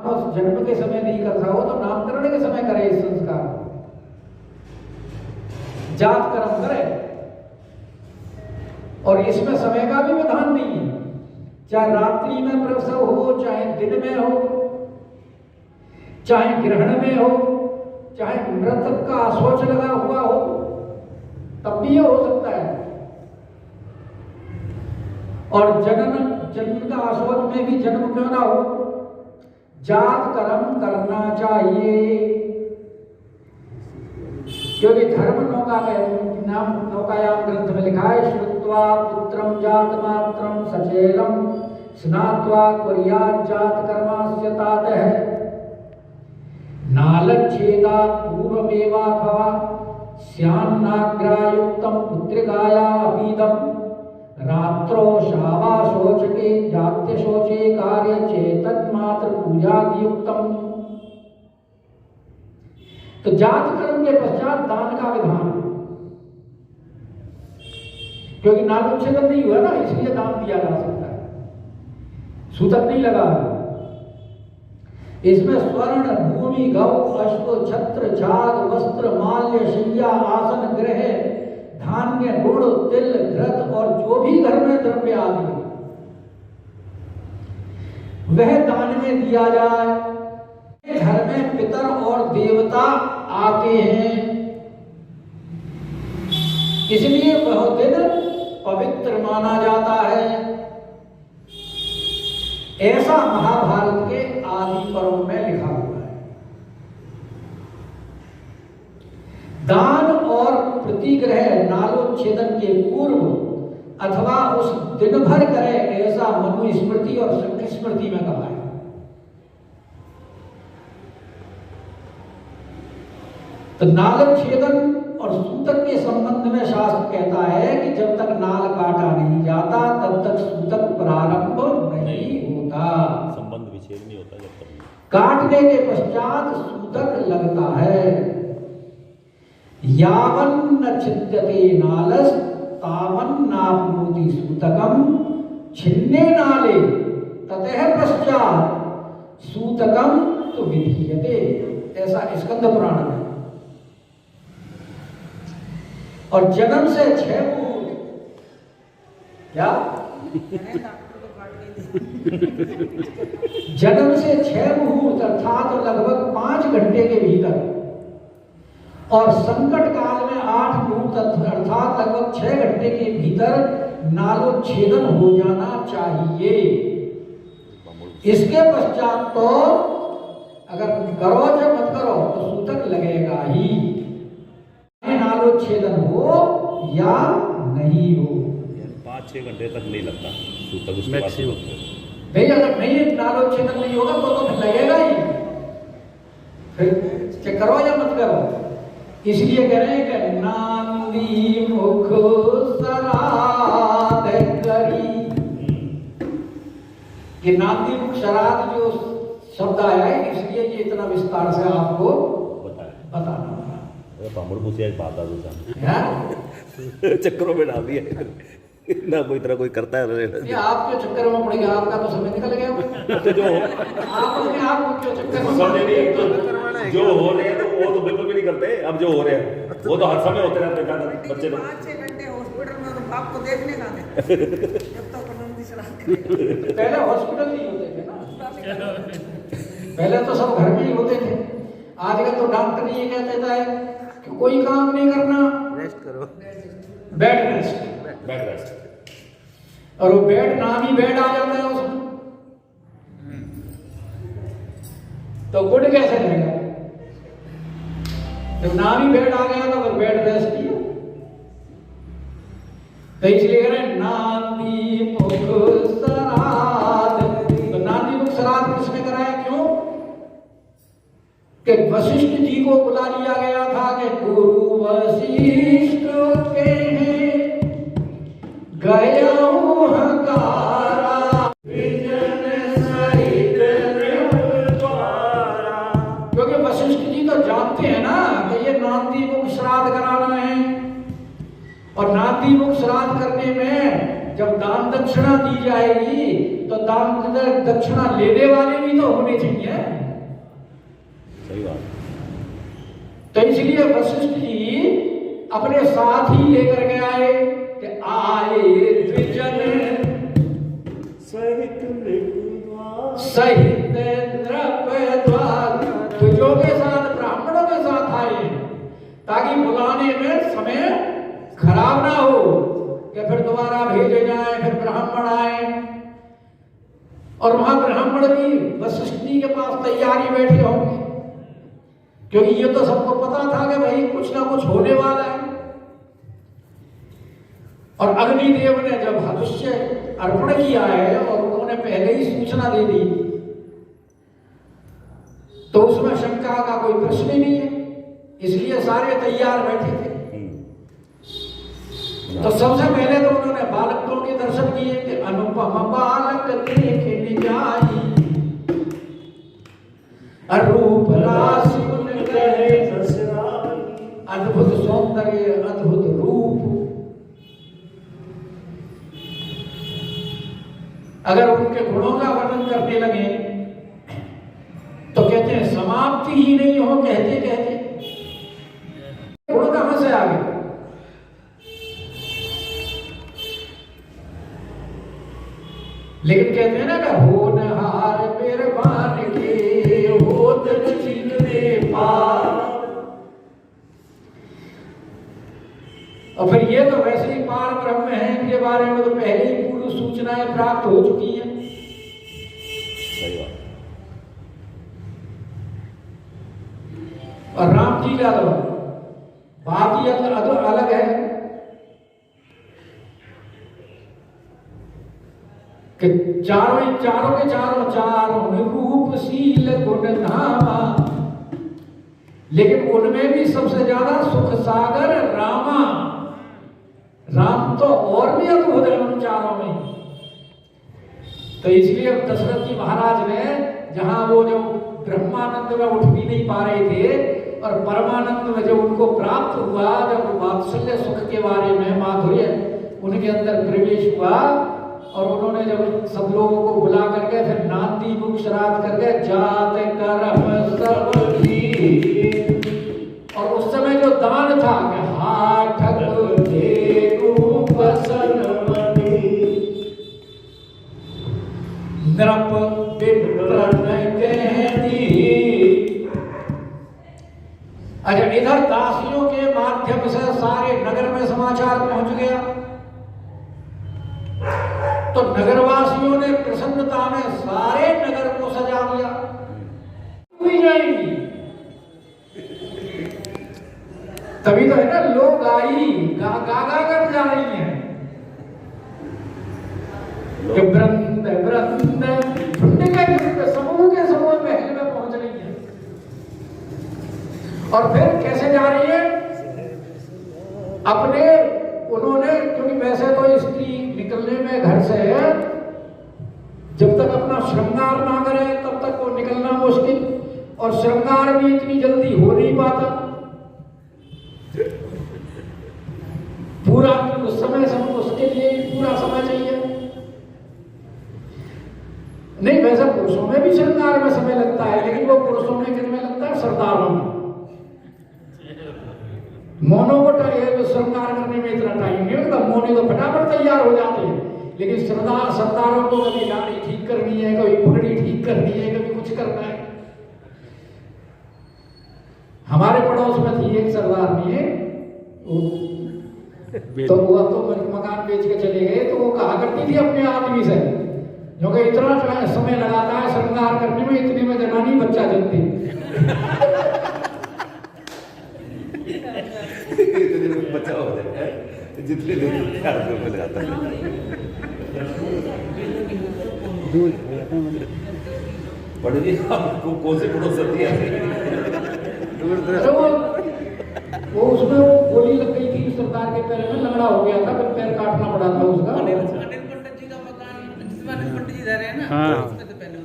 वापस जन्म के समय नहीं करता हो तो नामकरण के समय करे इस संस्कार। जात कर्म करे और इसमें समय का भी विधान नहीं है, चाहे रात्रि में प्रसव हो, चाहे दिन में हो, चाहे ग्रहण में हो, चाहे मृतक का शौच लगा हुआ हो, तब भी ये हो सकता है। और जन्म का आशोच में भी जन्म क्यों ना हो, जात कर्म करना चाहिए। क्योंकि धर्म नौका का नाम नौकायाम ग्रंथ में लिखा है, श्रुत्वा पुत्रम जात मात्रम सचेलम स्नात्वा कुर्यात् जात कर्मास्य तातः नालच्छेदा पूर्वमेवाथवा स्यान्नाग्रायुक्तम पुत्रिकाया अपीदम रात्रो शावा शोचके जात्य शोचे कार्य चेतन मात्र पूजादियुक्तम। तो जात कर्म के पश्चात दान का विधान है, क्योंकि नालोच्छेदन नहीं हुआ ना, इसलिए दान दिया जा सकता है, सूतक नहीं लगा। इसमें स्वर्ण भूमि गौ अश्व छत्र छाग वस्त्र माल्य शय्या आसन ग्रह धान्य गुड़ तिल घृत और जो भी घर में द्रव्य आदि वह दान में दिया जाए। घर में पितर और देवता आते हैं, इसलिए वह दिन पवित्र माना जाता है। ऐसा महाभारत के आदि पर्व में लिखा हुआ है। दान और प्रतिग्रह नालोच्छेदन के पूर्व अथवा उस दिन भर करे, ऐसा मनुस्मृति और स्मृति में कहा है। तो नालोच्छेदन और सूतक के संबंध में शास्त्र कहता है कि जब तक नाल काटा नहीं जाता तब तक सूतक प्रारंभ नहीं होता, संबंध विच्छेद नहीं होता जब तक। काटने के पश्चात सूतक लगता है। यावन् न छिद्यते नालस् तावन् नाप्नोति सूतकम् छिन्ने नाले ततः पश्चात सूतकम् तो विधीयते। ऐसा स्कंद पुराण में। और जन्म से 6 मुहूर्त क्या जन्म से 6 मुहूर्त अर्थात लगभग 5 घंटे के भीतर और संकट काल में 8 मुहूर्त अर्थात लगभग 6 घंटे के भीतर नालोच्छेदन हो जाना चाहिए। इसके पश्चात तो अगर करो या मत करो तो सूतक लगेगा ही, नालोच्छेदन हो या नहीं हो। 5-6 घंटे तक नहीं लगता सूतक, उसके बाद भाई अगर नहीं नालोच्छेदन नहीं होगा तो लगेगा ही, फिर करो या मत करो। इसलिए कह रहे हैं कि नांदी मुख सराद करी, कि नांदी मुख सराद जो शब्द आया है इसलिए ये इतना विस्तार से आपको बताना चक्करों में डाल दिया ना, कोई तरह कोई करता है ये आप क्यों चक्कर में पड़ गया, आपका तो समय निकल गया। तो जो आप अपने आप को क्यों चक्कर में जो हो रहे हैं तो वो तो बिल्कुल भी नहीं करते। अब जो हो रहे हैं वो तो हर समय होते रहते हैं बच्चे लोग। 5-6 घंटे हॉस्पिटल में तो बाप को देखने का जब तक पहले हॉस्पिटल नहीं होते थे ना, पहले तो सब घर में ही होते थे। आजकल तो डॉक्टर ये कहता है कि कोई काम नहीं करना, रेस्ट करो, बेड रेस्ट। और वो बेड नाम ही बेड आ जाता है उसमें, तो गुड कैसे रहेगा जब नाम ही बेड आ गया तो फिर बेड रेस्ट ही है। तो इसलिए कह रहे हैं नांदी मुख सराद। तो नांदी मुख सराद किसने कराया, क्यों कि वशिष्ठ जी को बुला लिया गया था कि गुरु वशिष्ठ के गया हकारा विजन सहित क्योंकि वशिष्ठ जी तो जानते हैं ना कि ये नांदी मुख श्राद्ध कराना है, और नांदी मुख श्राद्ध करने में जब दान दक्षिणा दी जाएगी तो दान दक्षिणा लेने वाले भी तो होने चाहिए। सही बात। तो इसलिए वशिष्ठ जी अपने साथ ही लेकर के आए कि आए द्विजन सहित नृपद्वार, द्विजों के साथ ब्राह्मणों के साथ आए ताकि बुलाने में समय खराब ना हो कि फिर दोबारा भेजे जाए, फिर ब्राह्मण आए। और वहां ब्राह्मण भी वशिष्ठ जी के पास तैयारी बैठे होंगे, क्योंकि ये तो सबको पता था कि भाई कुछ ना कुछ होने वाला है। और अग्निदेव ने जब हविष्य अर्पण किया है और उन्होंने पहले ही सूचना दे दी, तो उसमें शंका का कोई प्रश्न ही नहीं है, इसलिए सारे तैयार बैठे थे। तो सबसे पहले तो उन्होंने बालकों के दर्शन किए कि अनुपम बालक देखे जाई, रूप राशि अद्भुत सौंदर्य, अद्भुत रूप। अगर उनके गुणों का वर्णन करने लगे तो कहते हैं समाप्ति ही नहीं हो कहते कहते। गुण कहां से आ गए? लेकिन कहते हैं ना कि होनहार मेहरबान के होत चिन्ह पार। और फिर ये तो वैसे ही पार ब्रह्म है, इनके बारे में तो पहले ही पूर्व सूचनाएं प्राप्त हो चुकी हैं। और राम जी का तो बात ही अलग है कि चारों के चारों रूपशील गुण धामा, लेकिन उनमें भी सबसे ज्यादा सुख सागर रामा। राम तो और भी अद्भुत है उन चारों में। तो इसलिए दशरथ जी महाराज ने जहां वो जो ब्रह्मानंद में उठ भी नहीं पा रहे थे और परमानंद में जब उनको प्राप्त हुआ, जब वात्सल्य सुख के बारे में माधुर्य उनके अंदर प्रवेश हुआ और उन्होंने जब सब लोगों को बुला करके फिर नांदी मुख श्राद्ध करके जात कर्म सब की, और उस समय जो दान था कि हाठक नृप अच्छा, इधर दासियों के माध्यम से सारे नगर में समाचार पहुंच गया। तो नगरवासियों ने प्रसन्नता में सारे नगर को सजा दिया। तभी तो है ना, लोग आई गागा कर जा रही हैं कि वृंद वृंद समूह के समूह महल में पहुंच रही है। और फिर कैसे जा रही है? अपने उन्होंने, क्योंकि वैसे तो स्त्री निकलने में घर से जब तक अपना श्रृंगार ना करे तब तक वो निकलना मुश्किल, और श्रृंगार भी इतनी जल्दी हो नहीं पाता। पूरा उस समय उसके लिए पूरा समय चाहिए। नहीं, वैसे पुरुषों में भी श्रृंगार में समय लगता है, लेकिन वो पुरुषों में कितने लगता है? सरदारों में। मोनों को श्रृंगार करने में इतना टाइम नहीं लगता, मोने तो फटाफट तैयार हो जाते हैं, लेकिन सरदारों को कभी दाढ़ी ठीक करनी है, कभी पगड़ी ठीक करनी है, कभी कुछ करना है। हमारे पड़ोस में थी एक सरदारनी, तो वो तो मकान बेच के चले गए, तो वो कहा करती थी अपने आदमी से, जो कि इतना समय लगाता है श्रृंगार करने में, इतने में जनानी बच्चा जलती। इतने में बच्चा हो जाए जितने देर प्यार में लगाता है। बड़े जी आपको कौन सी पड़ोस होती है? वो उसमें गोली लग गई थी सरदार के पैर में, लंगड़ा हो गया था, फिर पैर काटना पड़ा था उसका। अनिल पंडित जी का मकान जिसमें अनिल पंडित जी रह रहे हैं ना, हाँ। उसमें तो पहले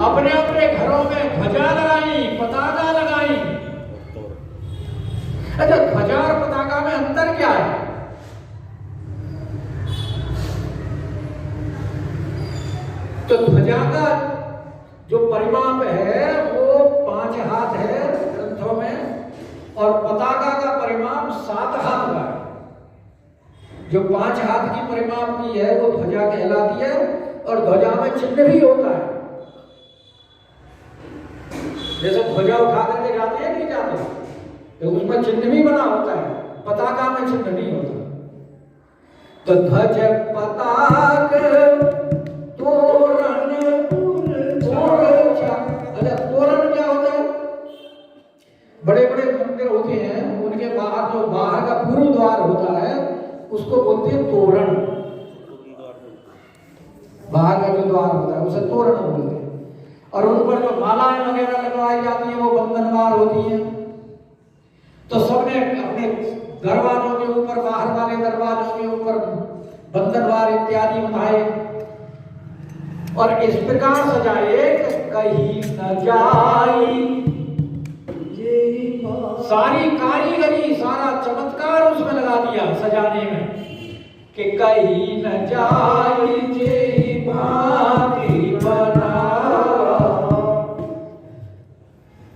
अपने अपने घरों में ध्वजा लगाई, पताका लगाई। अच्छा, ध्वजा और पताका में अंतर क्या है? तो ध्वजा का जो परिमाप है वो 5 हाथ है ग्रंथों में, और पताका का परिमाप 7 हाथ का है। जो 5 हाथ की परिमाप की है वो ध्वजा कहलाती है, और ध्वजा में चिन्ह भी होता है। जैसे ध्वजा उठा करके जाते हैं नहीं जाते, तो उसमें चिन्ह भी बना होता है, पताका में चिन्ह नहीं होता। तो ध्वज पताक तोरण, अच्छा तोरण क्या होता है? बड़े बड़े मंदिर होते हैं, उनके बाहर जो बाहर का पूर्व द्वार होता है उसको बोलते हैं तोरण। बाहर का जो द्वार होता है उसे तोरण बोलते हैं। और उन पर जो मालाएं वगैरह लगवाई जाती हैं वो बंधनवार होती हैं। तो सबने अपने दरवाजों के ऊपर, बाहर वाले दरवाजों के ऊपर बंधनवार इत्यादि बनाए, और इस प्रकार सजाए कि कहीं न जाई। सारी कारीगरी, सारा चमत्कार उसमें लगा दिया सजाने में, कि कहीं न जाई जे भांति बना।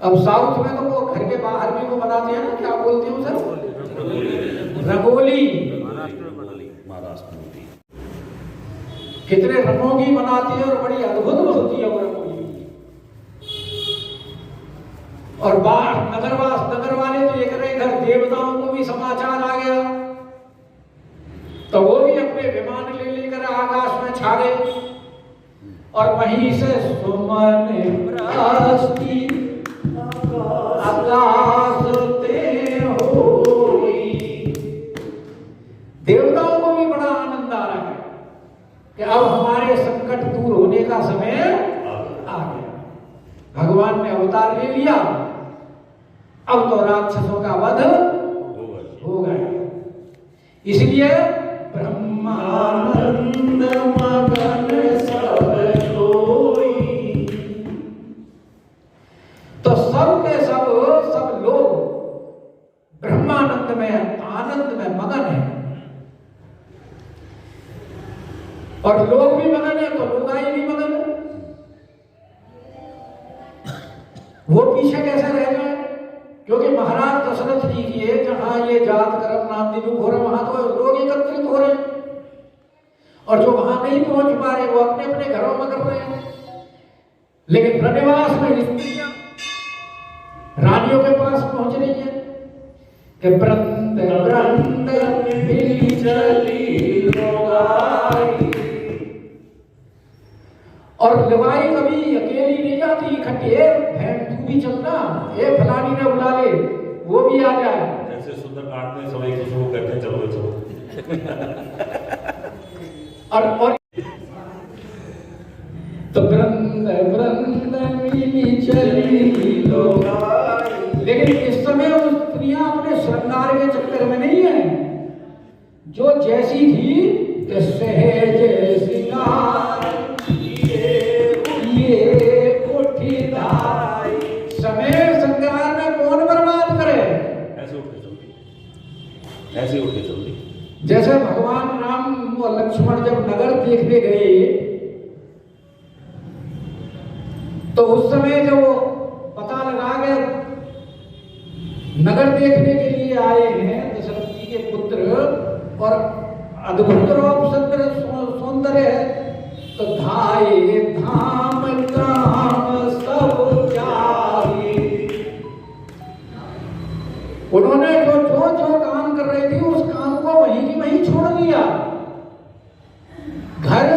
अब साउथ में तो वो घर के बाहर भी वो बनाते हैं ना, क्या बोलते हैं उसे? रंगोली। महाराष्ट्र में कितने रंगों की बनाती है और बड़ी अद्भुत होती है वो रंगोली। और बाहर नगर वाले तो एक घर देवताओं को भी समाचार आ गया, तो वो भी अपने विमान ले लेकर आकाश में छा गए, और वहीं से सुमन प्रस्ती आकाश ते होई। देवताओं को भी बड़ा आनंद आ रहा है कि अब हमारे संकट दूर होने का समय आ गया। भगवान ने अवतार ले लिया, अब तो राक्षसों का वध हो गया। इसलिए ब्रह्मानंद मगन सब सोई। तो सब के सब लोग ब्रह्मानंद में, आनंद में मगन है। और लोग भी मगन है तो लोगाई भी मगन है। वो पीछे कैसे रह गए? क्योंकि महाराज दशरथ जी की जहां ये जात कर्म नाम दिलुक हो रहे, वहां तो लोग एकत्रित हो रहे, और जो वहां नहीं पहुंच पा रहे वो अपने अपने घरों में कर रहे हैं। लेकिन ब्रजवास में स्त्रियां रानियों के पास पहुंच रही है कि वृंद वृंद मिली चली लोगाई। और लवाई कभी अकेली नहीं जाती, इकट्ठी। बहन तू भी चलना, ए फलानी ने बुला ले, वो भी आ जाए। जैसे सुंदरकांड में सब एक दूसरे को कहते हैं चलो चलो। और तो वृंद वृंद मिली चली लोगाई। लेकिन इस समय वो स्त्रियां अपने श्रृंगार के चक्कर में नहीं है। जो जैसी थी सहज श्रृंगार ये कोठीदार। समय श्रृंगार में कौन बर्बाद करे? ऐसे उठ के चलती, ऐसे उठ के चलती। जैसे भगवान राम और लक्ष्मण जब नगर देखने गए, तो उस समय जब वो पता लगा गया नगर देखने के लिए आए हैं दशरथ जी के पुत्र, और अद्भुत रूप सौंदर्य है, तो धाये धाम काम सब जाए। उन्होंने जो काम कर रही थी उस काम को वहीं की वहीं छोड़ दिया। घर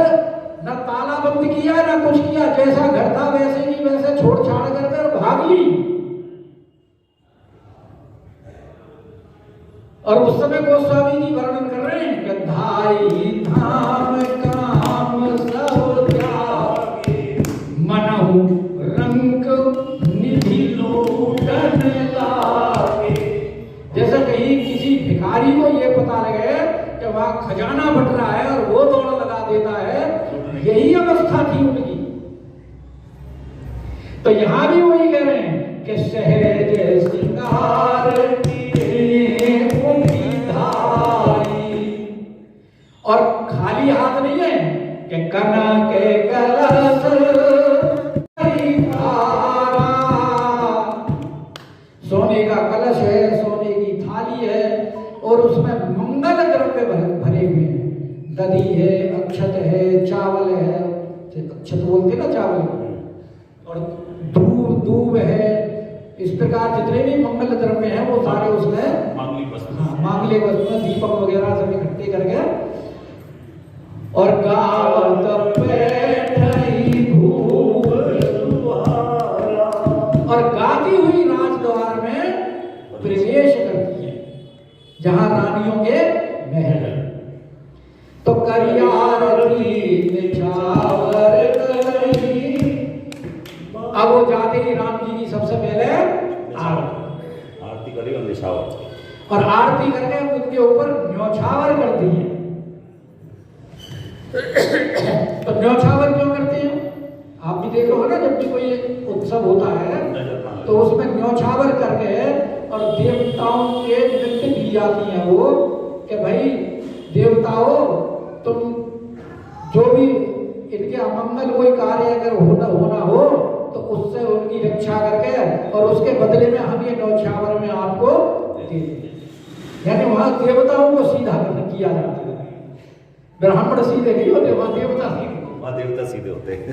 न ताला बंद किया न कुछ किया, जैसा घर था वैसे ही वैसे छोड़ छाड़ कर भाग ली। और उस समय गोस्वामी जी वर्णन कर रहे हैं कि धाई धाम काम सब त्यागे, मनहु रंक निधि लूटन लागे। जैसे कहीं किसी भिखारी को ये पता लगे कि वहां खजाना बट रहा है और वो दौड़ लगा देता है, यही अवस्था थी उनकी। तो यहां भी वही कह रहे हैं कि सहज श्रृंगार और खाली हाथ नहीं है कि कनक के कलश अक्षत बोलते ना चावल, और दूब है, इस प्रकार जितने भी मंगल द्रव्य हैं वो सारे उसमें मांगलिक वस्तु, मांगलिक वस्तु में दीपक वगैरह सब इकट्ठे करके, और गावत बैठई भूप द्वारा, और गाती हुई राजद्वार में प्रवेश करती है जहां रानियों के महल। तो करियारती निछावर करई, अब वो जाते ही राम जी की सबसे पहले आरती करी और निछावर, और आरती करके उनके ऊपर न्योछावर करती है। तो न्योछावर क्यों करती है? आप भी देखो हो ना, जब भी कोई उत्सव होता है तो उसमें न्योछावर करके और देवताओं के नृत्य दी जाती है वो, कि भाई देवताओं तुम जो भी इनके अमंगल कोई कार्य अगर होना हो तो उससे उनकी रक्षा करके और उसके बदले में हम ये न्योछावर में आपको दे देंगे। यानी वहां देवताओं को सीधा किया जाता है, ब्राह्मण सीधे नहीं होते, वहां देवता सीधे होते हैं।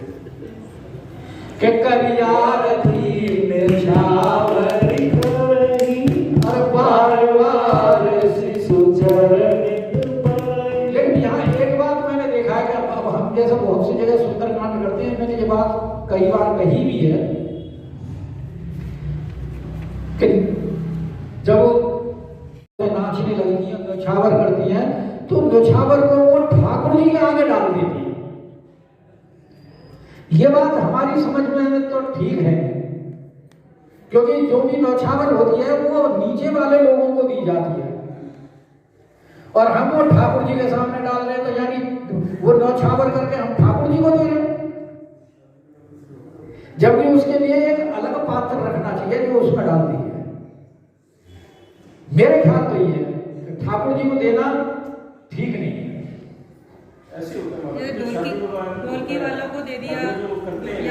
के करियारती निछावर करई, और बार शिशु चरण। लेकिन यहाँ एक बात मैंने देखा है कि अब हम जैसे बहुत सी जगह सुंदरकांड करते हैं, मैंने ये बात कई बार कही भी है कि जब नाचने लगती है, न्योछावर करती है, तो न्योछावर को वो ठाकुर जी के आगे डाल देती है। ये बात हमारी समझ में तो ठीक है, क्योंकि जो भी न्योछावर होती है वो नीचे वाले लोगों को दी जाती है, और हम वो ठाकुर जी के सामने डाल रहे हैं, तो यानी वो न्योछावर करके हम ठाकुर जी को दे रहे हैं। जबकि उसके लिए एक अलग पात्र रखना चाहिए जो उसमें डाल दी है। मेरे ख्याल तो ये है कि ठाकुर जी को देना ठीक नहीं है। ये ढोलकी वालों को दे दिया या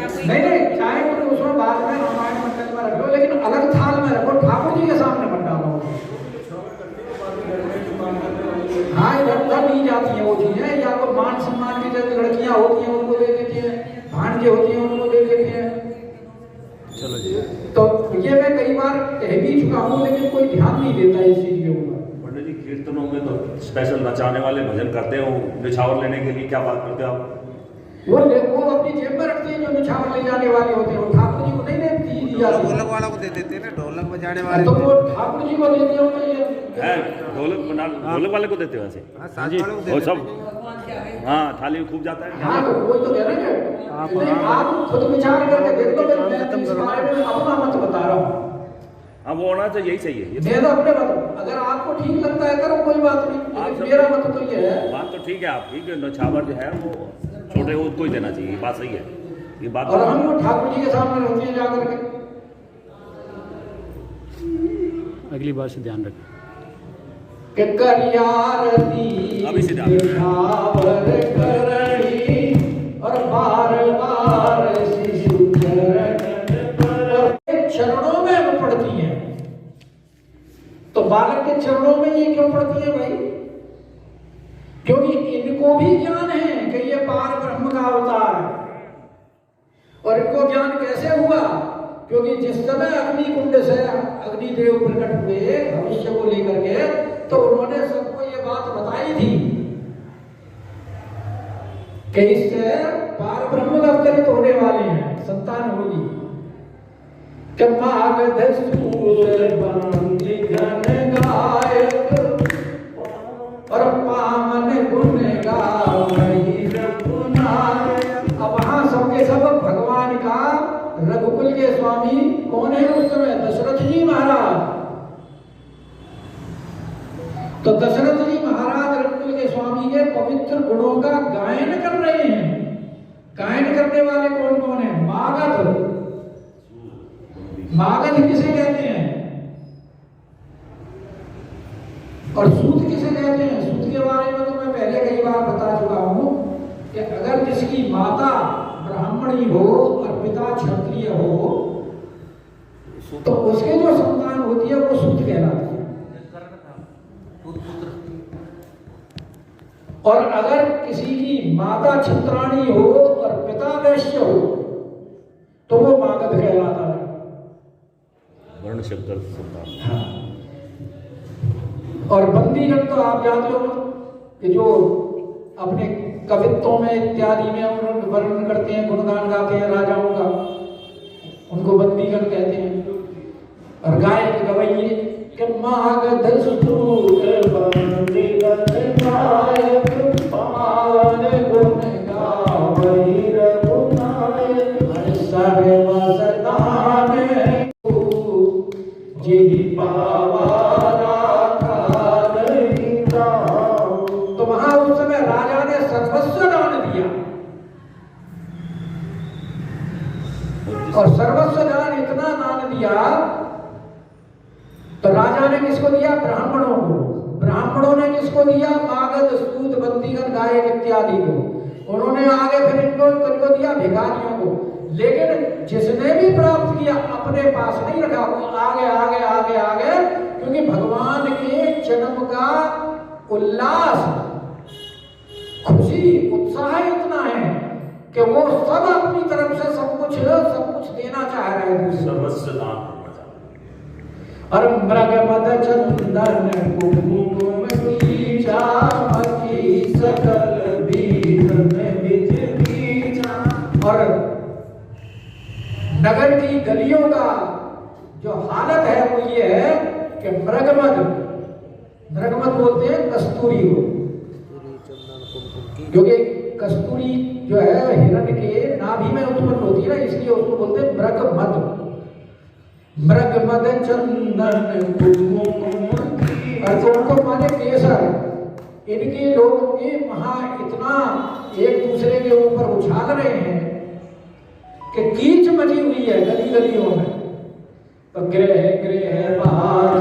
कोई नहीं, चाहे वो उसमें बाद में रामायण मंडल में रखो, लेकिन अलग थाल में रखो, ठाकुर जी के सामने मत डालो। हाँ, इधर दी जाती है वो चीजें, या तो मान सम्मान की जैसे लड़कियां होती हैं उनको दे देती हैं, भांजे होती हैं उनको दे देती हैं। चलो जी, तो ये मैं कई बार कह भी चुका हूँ, लेकिन कोई ध्यान नहीं देता इस चीज के ऊपर। पंडित जी कीर्तनों में तो स्पेशल नचाने वाले भजन करते हो, निछावर लेने के लिए क्या बात करते हो आप? वो अपनी जेब में रखते हैं, जो निछावर ले जाने वाले होते हैं, वो ठाकुर जी को नहीं देती जाती। ढोलक वाला को दे देते हैं ना, ढोलक बजाने वाले तो वो ठाकुर जी को देते हो तो ये है, ढोलक वाले को देते हो ऐसे? हाँ, साथ वाले को दे वो देते सब हैं। हाँ, थाली में खूब जाता है। हाँ, तो वही तो कह रहे हैं, आप खुद विचार करके देख लो। मैं तो इस बारे में अपना मत बता रहा हूँ। हाँ, वो होना तो यही चाहिए। ये मैं तो अपने मत, अगर आपको ठीक लगता है करो, कोई बात नहीं, आप लेकिन मेरा मत तो ये है। बात तो ठीक है आपकी कि न्योछावर जो है वो छोटे उसको ही देना चाहिए, ये बात सही है, ये बात। और हम वो ठाकुर जी के सामने रखते हैं जाकर के। अगली बार से ध्यान रखें। कि करियारती अभी से ध्यान। निछावर करई, और बार शिशु चरण, और चरणों में वो पड़ती हैं। तो बालक के चरणों में ये क्यों पड़ती है भाई? क्योंकि इनको भी ज्ञान है कि ये पार ब्रह्म का अवतार है। और इनको ज्ञान कैसे हुआ? क्योंकि जिस समय अग्निकुंड से अग्निदेव प्रकट हुए भविष्य को लेकर के, तो उन्होंने सबको ये बात बताई थी कि इससे पार ब्रह्म अवतरित होने वाले हैं, संतान होगी। कि मागध सूर बंदी घन गायक, और पावन गुण गावई रघुनायक। अब वहां सबके सब भगवान का रघुकुल के स्वामी कौन है उस समय? दशरथ जी महाराज। तो दशरथ जी महाराज रघुकुल के स्वामी के पवित्र गुणों का गायन कर रहे हैं। गायन करने वाले कौन कौन है? मागध। मागध किसे कहते हैं? और सूत किसे कहते हैं? सूत के बारे में तो मैं पहले कई बार बता चुका हूं कि अगर जिसकी माता ब्राह्मणी हो और पिता क्षत्रिय हो, तो उसके जो संतान होती है वो सूत कहलाती है। और अगर किसी की माता क्षत्राणी हो और पिता शंकर सुल्तान। हाँ। और बंदीगण तो आप जानते हो कि जो अपने कवित्वों में इत्यादि में उन्होंने वर्णन करते हैं, गुणगान गाते हैं राजाओं का, उनको बंदीगण कहते हैं। और गायक गवैये के मागध स्तुत बंदीगण गायक पावन गुण गावई रघुनायक सर्वसदान जी पावा। तो वहां उस समय राजा ने सर्वस्व दान दिया, और सर्वस्व दान इतना दान दिया तो राजा ने किसको दिया? ब्राह्मणों को। ब्राह्मणों ने किसको दिया? मागध स्तुत बंदीगण गायक इत्यादि को। उन्होंने आगे फिर इनको दिया भिखारियों को। लेकिन जिसने भी प्राप्त किया अपने पास नहीं रखा, वो आगे आगे आगे आगे, क्योंकि भगवान के जन्म का उल्लास, खुशी, उत्साह इतना है कि वो सब अपनी तरफ से सब कुछ देना चाह रहे हैं। सर्वस्व दान करना चाहते और मृग मद चंदन कुमकुम की चामकी सकल बीज में बिज बीजा। और नगर की गलियों का जो हालत है वो ये है कि मृगमद बोलते हैं कस्तूरी को, क्योंकि कस्तूरी जो है हिरण के नाभि में उत्पन्न होती है ना, इसलिए उसको बोलते हैं मृगमद। मृगमद चंदन कुमकुम, उनको माने केसर। इनके लोग ये वहां इतना एक दूसरे के ऊपर उछाल रहे हैं कि कीच मची हुई है गली गलियों में। तो ग्रह ग्रह बाज